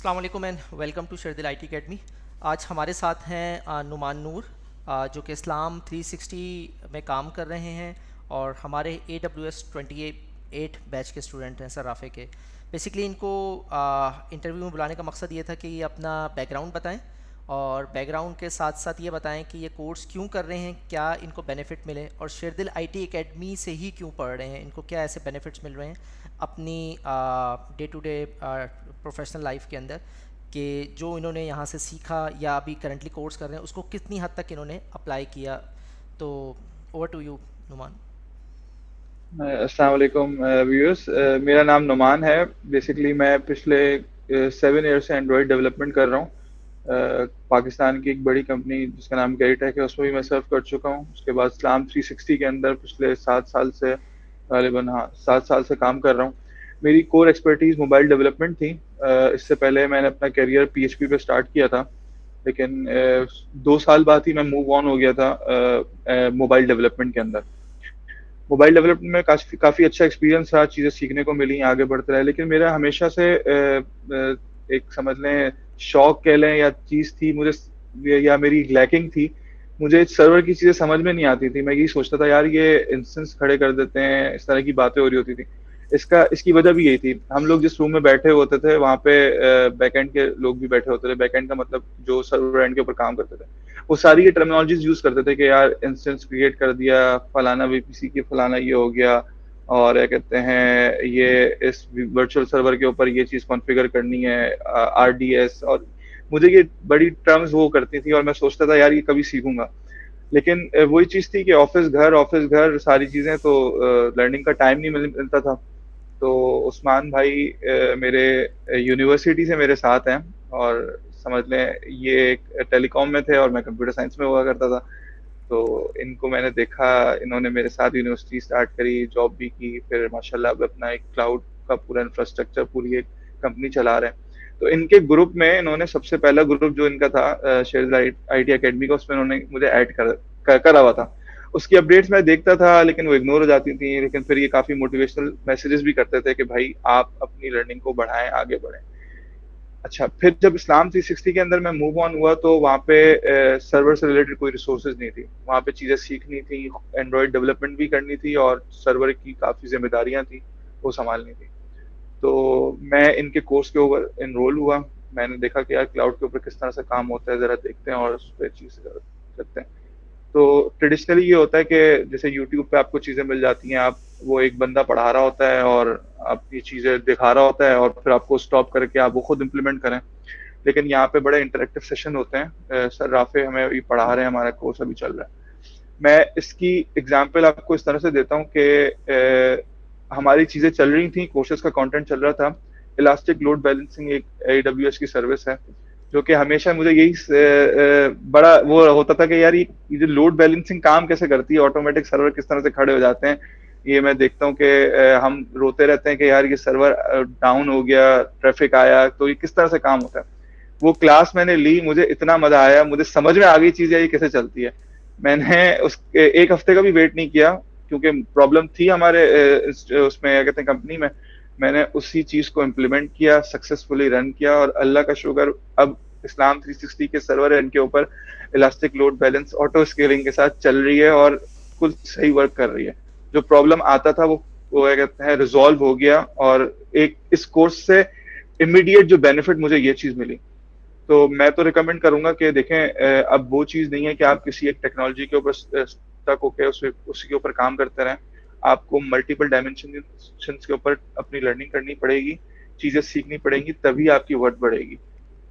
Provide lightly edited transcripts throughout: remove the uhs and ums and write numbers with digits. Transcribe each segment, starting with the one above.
अस्सलाम वालेकुम and welcome to Sherdil IT academy. आज हमारे साथ हैं नुमान नूर, जो कि इस्लाम 360 में काम कर रहे हैं और हमारे AWS 28 बैच के स्टूडेंट हैं सराफ़े के। बेसिकली इनको इंटरव्यू में बुलाने का मकसद ये था कि ये अपना बैकग्राउंड बताएं और बैकग्राउंड के साथ साथ ये बताएं कि ये कोर्स क्यों कर रहे हैं, क्या इनको बेनिफिट मिले और शेरदिल आईटी एकेडमी से ही क्यों पढ़ रहे हैं, इनको क्या ऐसे बेनिफिट्स मिल रहे हैं अपनी day to day professional life के अंदर, कि जो इन्होंने यहाँ से सीखा या अभी करंटली कोर्स कर रहे हैं उसको कितनी हद तक इन्होंने अप्लाई किया। तो ओवर टू यू नुमान। अस्सलाम वालेकुम व्यूअर्स। मेरा नाम नुमान है। बेसिकली मैं पिछले 7 ईयर से एंड्रॉयड डेवलपमेंट कर रहा हूँ। पाकिस्तान की एक बड़ी कंपनी जिसका नाम गेरीटेक है, उसमें भी मैं सर्व कर चुका हूँ। उसके बाद इस्लाम 360 के अंदर पिछले 7 साल से, गालिबन हाँ 7 साल से काम कर रहा हूँ। मेरी कोर एक्सपर्टीज मोबाइल डेवलपमेंट थी। इससे पहले मैंने अपना करियर PHP पे स्टार्ट किया था, लेकिन 2 साल बाद ही मैं मूव ऑन हो गया था मोबाइल डेवलपमेंट के अंदर। मोबाइल डेवलपमेंट में काफी काफी अच्छा एक्सपीरियंस रहा, चीजें सीखने को मिली, आगे बढ़ते रहे। लेकिन मेरा हमेशा से एक समझ लें शौक कह लें या चीज थी मुझे, या मेरी लैकिंग थी। मुझे सर्वर की चीजें समझ में नहीं आती थी। मैं यही सोचता था यार ये इंस्टेंस खड़े कर देते हैं, इस तरह की बातें हो रही होती थी। इसकी वजह भी यही थी, हम लोग जिस रूम में बैठे होते थे वहां पे बैकएंड के लोग भी बैठे होते थे। बैकएंड का मतलब जो सर्वर एंड के ऊपर काम करते थे, वो सारी ये टर्मिनोलॉजीज यूज करते थे कि यार इंस्टेंस क्रिएट कर दिया, फलाना VPC की फलाना ये हो गया, और क्या कहते हैं ये इस वर्चुअल सर्वर के ऊपर ये चीज कॉन्फ़िगर करनी है, RDS। और मुझे ये बड़ी टर्म्स वो करती थी और मैं सोचता था यार ये कभी सीखूंगा। लेकिन वही चीज थी कि ऑफिस घर सारी चीजें, तो लर्निंग का टाइम नहीं मिलता था। तो उस्मान भाई मेरे यूनिवर्सिटी से मेरे साथ हैं, और समझ लें ये एक टेलीकॉम में थे और मैं कंप्यूटर साइंस में हुआ करता था। तो इनको मैंने देखा, इन्होंने मेरे साथ यूनिवर्सिटी स्टार्ट करी, जॉब भी की, फिर माशाल्लाह अब अपना एक क्लाउड का पूरा इंफ्रास्ट्रक्चर, पूरी एक कंपनी चला रहे हैं। तो इनके ग्रुप में इन्होंने सबसे पहला ग्रुप जो इनका था शेयर आईटी एकेडमी का, उसमें इन्होंने मुझे ऐड करा हुआ था। उसकी अपडेट्स मैं देखता था लेकिन वो इग्नोर हो जाती थी। लेकिन फिर ये काफी मोटिवेशनल मैसेजेस भी करते थे कि भाई आप अपनी लर्निंग को बढ़ाएं, आगे बढ़ें। अच्छा, फिर जब इस्लाम 360 के अंदर मैं मूव ऑन हुआ तो वहाँ पे सर्वर से रिलेटेड कोई रिसोर्सेज नहीं थी। वहाँ पे चीज़ें सीखनी थी, एंड्रॉयड डेवलपमेंट भी करनी थी और सर्वर की काफ़ी जिम्मेदारियां थी, वो संभालनी थी। तो मैं इनके कोर्स के ऊपर इनरोल हुआ। मैंने देखा कि यार क्लाउड के ऊपर किस तरह से काम होता है, ज़रा देखते हैं और उस पर चीज़ करते हैं। तो ट्रेडिशनली ये होता है कि जैसे यूट्यूब पे आपको चीज़ें मिल जाती हैं, आप वो एक बंदा पढ़ा रहा होता है और आप ये चीज़ें दिखा रहा होता है और फिर आपको स्टॉप करके आप वो खुद इम्प्लीमेंट करें। लेकिन यहाँ पे बड़े इंटरेक्टिव सेशन होते हैं। सर राफे हमें ये पढ़ा रहे हैं, हमारा कोर्स अभी चल रहा है। मैं इसकी एग्जांपल आपको इस तरह से देता हूँ कि हमारी चीज़ें चल रही थी, कोर्सेज का कंटेंट चल रहा था। इलास्टिक लोड बैलेंसिंग एक AWS की सर्विस है, जो कि हमेशा मुझे यही बड़ा वो होता था कि यार ये जो लोड बैलेंसिंग काम कैसे करती है, ऑटोमेटिक सर्वर किस तरह से खड़े हो जाते हैं। ये मैं देखता हूँ कि हम रोते रहते हैं कि यार ये सर्वर डाउन हो गया, ट्रैफिक आया, तो ये किस तरह से काम होता है। वो क्लास मैंने ली, मुझे इतना मजा आया, मुझे समझ में आ गई चीज ये कैसे चलती है। मैंने उस एक हफ्ते का भी वेट नहीं किया, क्योंकि प्रॉब्लम थी हमारे उसमें क्या कहते हैं कंपनी में। मैंने उसी चीज को इम्प्लीमेंट किया, सक्सेसफुली रन किया, और अल्लाह का शुक्र अब इस्लाम 360 के सर्वर इनके ऊपर elastic load balance auto scaling के साथ चल रही है और कुछ सही वर्क कर रही है। जो प्रॉब्लम आता था वो क्या कहते हैं रिजॉल्व हो गया, और एक इस कोर्स से इमीडिएट जो बेनिफिट मुझे ये चीज मिली। तो मैं तो रिकमेंड करूंगा कि देखें, अब वो चीज नहीं है कि आप किसी एक टेक्नोलॉजी के ऊपर स्टक होकर उसी के ऊपर काम करते रहें। आपको मल्टीपल डायमेंशन के ऊपर अपनी लर्निंग करनी पड़ेगी, चीजें सीखनी पड़ेंगी, तभी आपकी वर्थ बढ़ेगी।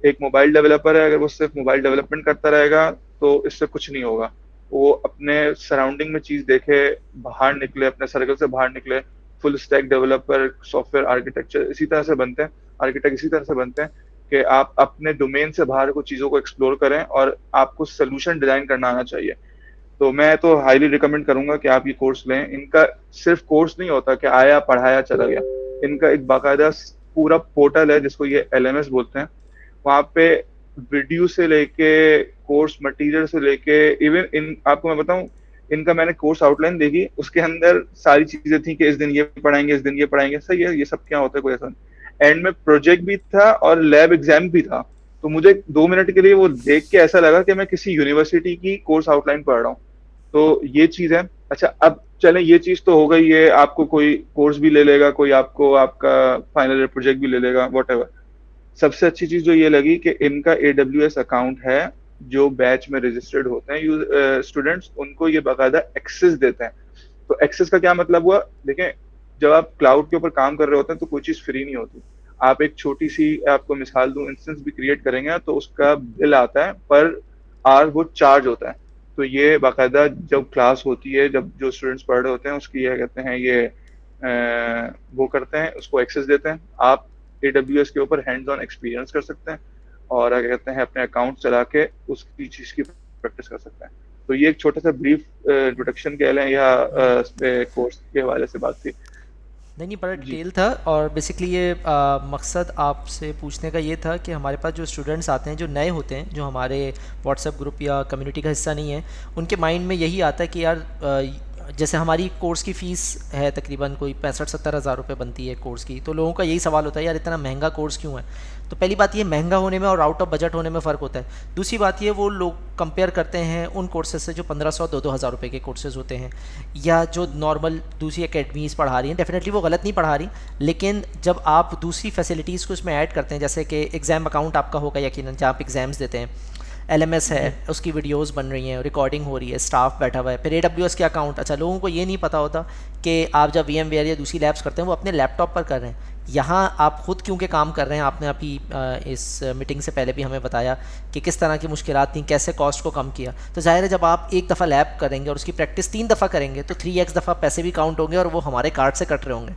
एक मोबाइल डेवलपर है, अगर वो सिर्फ मोबाइल डेवलपमेंट करता रहेगा तो इससे कुछ नहीं होगा। वो अपने सराउंडिंग में चीज देखे, बाहर निकले, अपने सर्कल से बाहर निकले। Full stack developer, software architecture इसी तरह से बनते हैं, आर्किटेक्ट इसी तरह से बनते हैं कि आप अपने डोमेन से बाहर को चीजों को एक्सप्लोर करें और आपको सोल्यूशन डिजाइन करना आना चाहिए। तो मैं तो हाईली रिकमेंड करूंगा कि आप ये कोर्स लें। इनका सिर्फ कोर्स नहीं होता कि आया पढ़ाया चला गया। इनका एक बाकायदा पूरा पोर्टल है जिसको ये LMS बोलते हैं। वहाँ पे वीडियो से लेके कोर्स मटेरियल से लेके इवन इन आपको मैं बताऊं, इनका मैंने कोर्स आउटलाइन देखी, उसके अंदर सारी चीजें थी कि इस दिन ये पढ़ाएंगे, इस दिन ये पढ़ाएंगे। सही है, ये सब क्या होता है, कोई ऐसा एंड में प्रोजेक्ट भी था और लैब एग्जाम भी था। तो मुझे 2 मिनट के लिए वो देख के ऐसा लगा कि मैं किसी यूनिवर्सिटी की कोर्स आउटलाइन पढ़ रहा हूँ। तो ये चीज है। अच्छा, अब चलें, ये चीज तो हो गई है, आपको कोई कोर्स भी ले लेगा, कोई आपको आपका फाइनल ईयर प्रोजेक्ट भी ले लेगा, वट। सबसे अच्छी चीज जो ये लगी कि इनका AWS अकाउंट है। जो बैच में रजिस्टर्ड होते हैं स्टूडेंट्स, उनको ये बाकायदा एक्सेस देते हैं। तो एक्सेस का क्या मतलब हुआ? देखें, जब आप क्लाउड के ऊपर काम कर रहे होते हैं तो कोई चीज फ्री नहीं होती। आप एक छोटी सी, आपको मिसाल दूं, इंस्टेंस भी क्रिएट करेंगे ना, तो उसका बिल आता है पर आर, वो चार्ज होता है। तो ये बाकायदा जब क्लास होती है, जब जो स्टूडेंट्स पढ़ रहे होते हैं, उसकी ये कहते हैं, ये वो करते हैं, उसको एक्सेस देते हैं। आप AWS के ऊपर हैंड्स ऑन एक्सपीरियंस कर सकते हैं और क्या कहते हैं, अपने अकाउंट चला के उसकी चीज की प्रैक्टिस कर सकते हैं। तो ये एक छोटा सा ब्रीफ इंट्रोडक्शन कह लें या कोर्स के हवाले से बात थी। नहीं नहीं, बड़ा जी डिटेल था। और बेसिकली ये मकसद आपसे पूछने का ये था कि हमारे पास जो स्टूडेंट्स आते हैं, जो नए होते हैं, जो हमारे व्हाट्सएप ग्रुप या कम्युनिटी का हिस्सा नहीं है, उनके माइंड में यही आता है कि यार जैसे हमारी कोर्स की फ़ीस है तकरीबन कोई 65-70 हज़ार रुपये बनती है कोर्स की, तो लोगों का यही सवाल होता है यार इतना महंगा कोर्स क्यों है। तो पहली बात ये महंगा होने में और आउट ऑफ बजट होने में फ़र्क होता है। दूसरी बात ये, वो लोग कंपेयर करते हैं उन कोर्सेज से जो 1500-2000 रुपये के कोर्सेज होते हैं, या जो नॉर्मल दूसरी एकेडमीज़ पढ़ा रही हैं। डेफिनेटली वो गलत नहीं पढ़ा रही, लेकिन जब आप दूसरी फैसिलिटीज़ को इसमें ऐड करते हैं, जैसे कि एग्ज़ाम अकाउंट आपका होगा यकीनन, जहाँ आप एग्ज़ाम्स देते हैं, LMS है, उसकी वीडियोस बन रही हैं, रिकॉर्डिंग हो रही है, स्टाफ बैठा हुआ है, फिर AWS के अकाउंट। अच्छा, लोगों को ये नहीं पता होता कि आप जब VMware या दूसरी लैब्स करते हैं वो अपने लैपटॉप पर कर रहे हैं। यहाँ आप खुद क्योंकि काम कर रहे हैं, आपने अभी इस मीटिंग से पहले भी हमें बताया कि किस तरह की मुश्किलात थी, कैसे कॉस्ट को कम किया। तो ज़ाहिर है जब आप एक दफ़ा लैब करेंगे और उसकी प्रैक्टिस 3 दफ़ा करेंगे तो 3x दफ़ा पैसे भी काउंट होंगे और वो हमारे कार्ड से कट रहे होंगे।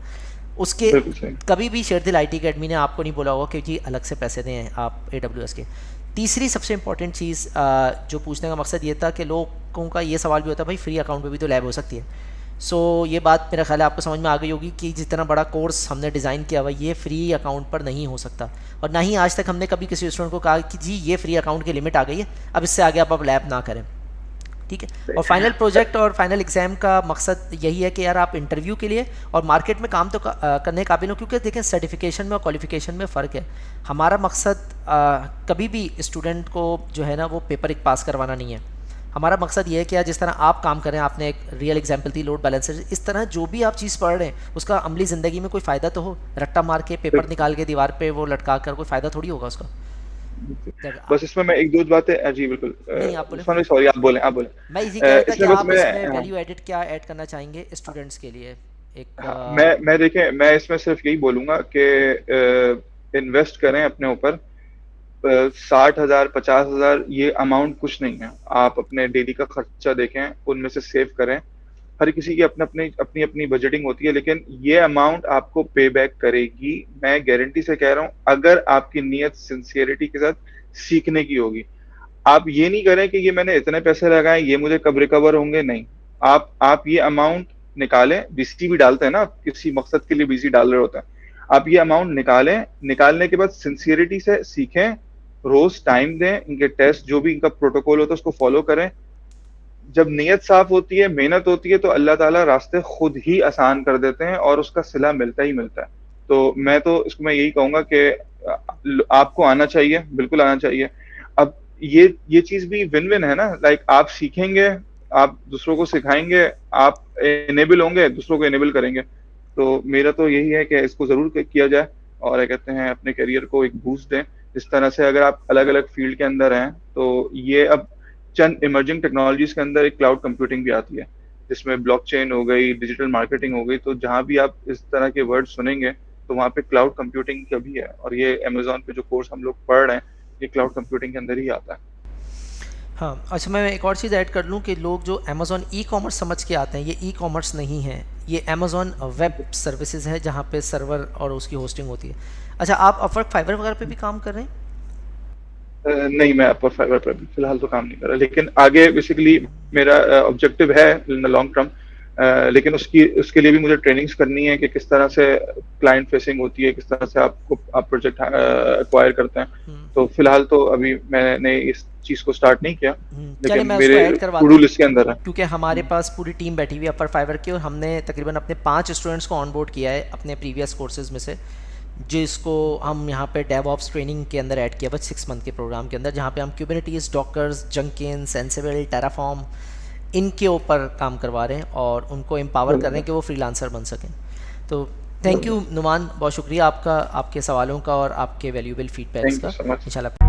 उसके बिल्कुल सही। कभी भी शेरदिल IT अकेडमी ने आपको नहीं बोला होगा कि जी अलग से पैसे दें आप AWS के। तीसरी सबसे इंपॉर्टेंट चीज़ जो पूछने का मकसद ये था कि लोगों का ये सवाल भी होता है भाई फ्री अकाउंट पे भी तो लैब हो सकती है। सो ये बात मेरा ख्याल है आपको समझ में आ गई होगी कि जितना बड़ा कोर्स हमने डिज़ाइन किया हुआ ये फ्री अकाउंट पर नहीं हो सकता। और ना ही आज तक हमने कभी किसी स्टूडेंट को कहा कि जी ये फ्री अकाउंट की लिमिट आ गई है, अब इससे आगे आप अब लैब ना करें। ठीक है। और फाइनल प्रोजेक्ट और फाइनल एग्ज़ाम का मकसद यही है कि यार आप इंटरव्यू के लिए और मार्केट में काम तो करने के काबिल हो, क्योंकि देखें सर्टिफिकेशन में और क्वालिफिकेशन में फ़र्क है। हमारा मकसद कभी भी स्टूडेंट को जो है ना वो पेपर एक पास करवाना नहीं है। हमारा मकसद ये है कि यार जिस तरह आप काम करें, आपने एक रियल एग्जाम्पल थी लोड बैलेंसर, इस तरह जो भी आप चीज़ पढ़ रहे हैं उसका अमली ज़िंदगी में कोई फ़ायदा तो हो। रट्टा मार के पेपर निकाल के दीवार पे वो लटका कर कोई फ़ायदा थोड़ी होगा उसका। बस इसमें मैं एक दो बातें, जी बिल्कुल, नहीं आप बोले। सॉरी, आप बोलें, आप बोलें। मैं इसी कह रहा था कि इसमें बस आप मैं, इसमें हाँ, वैल्यू एडिड क्या ऐड करना चाहेंगे स्टूडेंट्स के लिए एक हाँ, मैं देखें, मैं इसमें सिर्फ यही बोलूंगा कि इन्वेस्ट करें अपने ऊपर। 60,000, 50,000 ये अमाउंट कुछ नहीं है। आप अपने डेली का खर्चा देखें, उनमें से सेव करें। हर किसी की अपनी अपनी बजटिंग होती है, लेकिन ये अमाउंट आपको पे बैक करेगी। मैं गारंटी से कह रहा हूँ, अगर आपकी नीयत सिंसियरिटी के साथ सीखने की होगी। आप ये नहीं करें कि ये मैंने इतने पैसे लगाए, ये मुझे कब रिकवर होंगे, नहीं। आप ये अमाउंट निकालें, बीसी भी डालते हैं ना, आप किसी मकसद के लिए बीसी डाल रहे होते हैं। आप ये अमाउंट निकालें, निकालने के बाद सिंसियरिटी से सीखें, रोज टाइम दें, इनके टेस्ट जो भी इनका प्रोटोकॉल होता है उसको फॉलो करें। जब नीयत साफ होती है, मेहनत होती है, तो अल्लाह ताला रास्ते खुद ही आसान कर देते हैं और उसका सिला मिलता ही मिलता है। तो मैं तो इसको मैं यही कहूंगा कि आपको आना चाहिए, बिल्कुल आना चाहिए। अब ये चीज भी विन विन है ना, लाइक आप सीखेंगे, आप दूसरों को सिखाएंगे, आप एनेबल होंगे, दूसरों को एनेबल करेंगे। तो मेरा तो यही है कि इसको जरूर किया जाए और क्या कहते हैं, अपने करियर को एक बूस्ट दें। इस तरह से अगर आप अलग अलग फील्ड के अंदर हैं, तो ये अब चंद इमर्जिंग टेक्नोलॉजीज के अंदर एक क्लाउड कंप्यूटिंग भी आती है, जिसमें ब्लॉकचेन हो गई, डिजिटल मार्केटिंग हो गई। तो जहां भी आप इस तरह के वर्ड सुनेंगे तो वहां पे क्लाउड कंप्यूटिंग का भी है, और ये अमेजोन पे जो कोर्स हम लोग पढ़ रहे हैं, ये क्लाउड कंप्यूटिंग के अंदर ही आता है। हाँ। अच्छा, मैं एक और चीज़ ऐड कर लूँ कि लोग जो अमेज़ॉन ई कॉमर्स समझ के आते हैं, ये ई कॉमर्स नहीं है, ये अमेज़ॉन वेब सर्विसेज है जहाँ पे सर्वर और उसकी होस्टिंग होती है। अच्छा, आप अपवर्क, फाइवर वगैरह पे भी काम कर रहे हैं? नहीं, मैं अपर फाइबर पर भी फिलहाल तो काम नहीं कर रहा, लेकिन आगे बेसिकली मेरा ऑब्जेक्टिव है इन द लॉन्ग टर्म। लेकिन उसके लिए भी मुझे ट्रेनिंग्स करनी है कि किस तरह से क्लाइंट फेसिंग होती है, किस तरह से आप प्रोजेक्ट एक्वायर करते हैं। तो फिलहाल तो अभी मैंने इस चीज को स्टार्ट नहीं किया, चलिए लेकिन मैं उसको मेरे ऐड करवा टू डू दूँ, लिस्ट के अंदर है। क्योंकि हमारे पास पूरी टीम बैठी हुई है अपर फाइबर की और हमने तकरीबन अपने 5 स्टूडेंट्स को ऑन बोर्ड किया है अपने प्रीवियस कोर्सेज में से। जिसको हम यहाँ पे डेवऑप्स ट्रेनिंग के अंदर ऐड किया बस 6 मंथ के प्रोग्राम के अंदर, जहाँ पे हम क्यूबरनेटीज, डॉकर्स, जंकिन्स, एंसिबल, टेराफॉर्म इनके ऊपर काम करवा रहे हैं और उनको एम्पावर कर रहे हैं कि वो फ्रीलांसर बन सकें। तो थैंक यू नुमान, बहुत शुक्रिया आपका, आपके सवालों का और आपके वैल्यूएबल फीडबैक्स थैंक यू का। So much. इंशाल्लाह